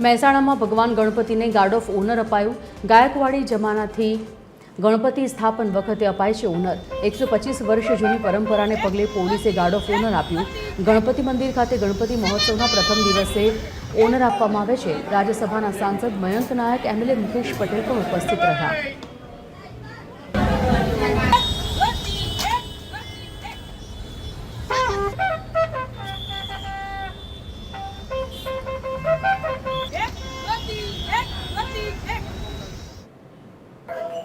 મહેસાણામાં ભગવાન ગણપતિને guard of honour અપાયું। ગાયકવાડી જમાનાથી ગણપતિ સ્થાપન વખતે અપાય છે ઓનર। 125 વર્ષ જૂની પરંપરાને પગલે પોલીસે ગાર્ડ ઓફ ઓનર આપ્યું। ગણપતિ મંદિર ખાતે ગણપતિ મહોત્સવના પ્રથમ દિવસે ઓનર આપવામાં આવે છે। રાજ્યસભાના સાંસદ મયંક નાયક, એમએલએ મુકેશ પટેલ પણ ઉપસ્થિત રહ્યા।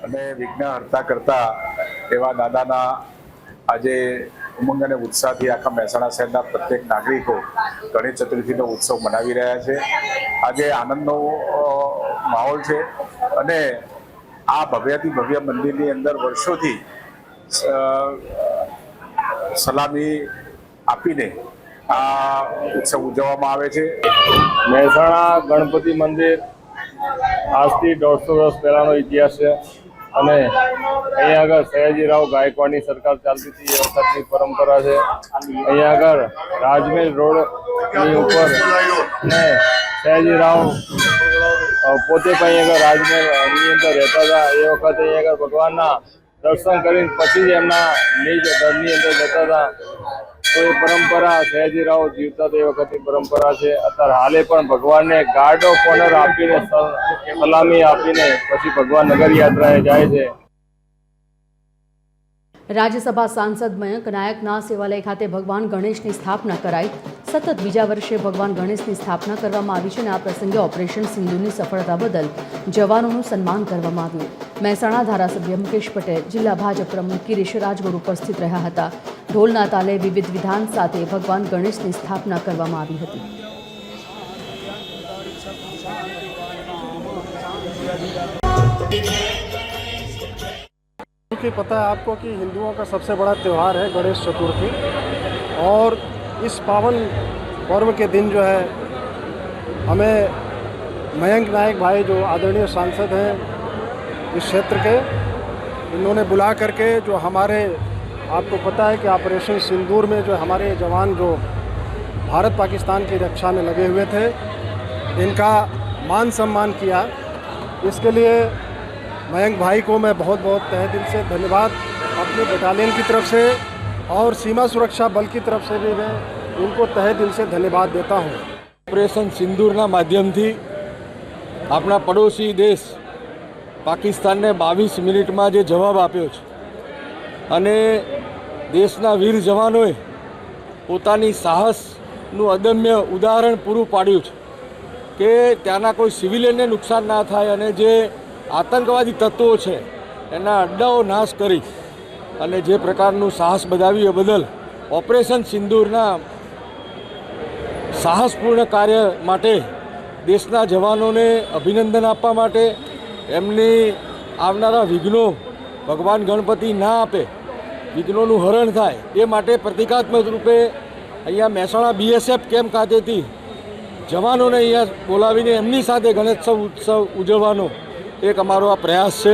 અને વિઘ્ન હર્તા કરતા એવા દાદાના આજે ઉમંગ અને ઉત્સાહથી આખા મહેસાણા શહેરના પ્રત્યેક નાગરિકો ગણેશ ચતુર્થીનો ઉત્સવ મનાવી રહ્યા છે। આજે આનંદનો માહોલ છે અને આ ભવ્યાથી ભવ્ય મંદિરની અંદર વર્ષોથી સલામી આપીને આ ઉત્સવ ઉજવવામાં આવે છે। મહેસાણા ગણપતિ મંદિર આજથી 150 વર્ષ પહેલાંનો ઇતિહાસ છે અને અહીંયા આગળ સયાજીરાવ ગાયકવાડની સરકાર ચાલતી હતી એ વખતની પરંપરા છે। અહીંયા આગળ રાજમહેલ રોડની ઉપર ને સયાજીરાવ પોતે પણ અહીંયા આગળ રાજમહેલની અંદર રહેતા હતા। એ વખતે અહીંયા આગળ ભગવાનના દર્શન કરીને પછી જ એમના નિજ ઘરની અંદર જતા હતા। તો એ પરંપરા સયાજીરાવ જીવતા તે વખતની પરંપરા છે। અત્યારે હાલે પણ ભગવાનને ગાર્ડ ઓફ ઓનર આપીને સલામી આપીને પછી ભગવાન નગર યાત્રાએ જાય છે। રાજ્યસભા સાંસદ મયંક નાયકના સેવાલય ખાતે ભગવાન ગણેશની સ્થાપના કરાઈ। સતત બીજા વર્ષે ભગવાન ગણેશની સ્થાપના કરવામાં આવી છે અને આ પ્રસંગે ઓપરેશન સિંદૂરની સફળતા બદલ જવાનોનું સન્માન કરવામાં આવ્યું। મહેસાણા ધારાસભ્ય મુકેશ પટેલ, જિલ્લા ભાજપ પ્રમુખ ગિરીશ રાજગોર ઉપસ્થિત રહ્યા હતા। ઢોલના તાલે વિવિધ વિધાન સાથે ભગવાન ગણેશની સ્થાપના કરવામાં આવી હતી। पता है आपको कि हिंदुओं का सबसे बड़ा त्यौहार है गणेश चतुर्थी और इस पावन पर्व के दिन जो है हमें मयंक नायक भाई जो आदरणीय सांसद हैं इस क्षेत्र के, इन्होंने बुला करके जो हमारे आपको पता है कि ऑपरेशन सिंदूर में जो हमारे जवान जो भारत पाकिस्तान की रक्षा में लगे हुए थे इनका मान सम्मान किया। इसके लिए मयंक भाई को मैं बहुत बहुत तहे दिल से धन्यवाद अपने बटालियन की तरफ से और सीमा सुरक्षा बल की तरफ से भी मैं उनको तहे दिल से धन्यवाद देता हूँ। ऑपरेशन सिंदूरना माध्यमથી આપણા પડોશી દેશ પાકિસ્તાનને 22 મિનિટમાં જે જવાબ આપ્યો છે અને દેશના વીર જવાનોએ પોતાની સાહસનું અદમ્ય ઉદાહરણ પૂરું પાડ્યું છે કે ત્યાંના કોઈ સિવિલિયનને નુકસાન ના થાય અને જે આતંકવાદી તત્વો છે એના અડ્ડાઓ નાશ કરી અને જે પ્રકારનું સાહસ બતાવ્યું એ બદલ ઓપરેશન સિંદૂરના સાહસપૂર્ણ કાર્ય માટે દેશના જવાનોને અભિનંદન આપવા માટે એમની આવનારા વિઘ્નો ભગવાન ગણપતિ ના આપે, વિઘ્નોનું હરણ થાય એ માટે પ્રતિકાત્મક રૂપે અહીંયા મહેસાણા BSF કેમ્પ ખાતેથી જવાનોને અહીંયા બોલાવીને એમની સાથે ગણેશોત્સવ ઉજવવાનો એક અમારો આ પ્રયાસ છે।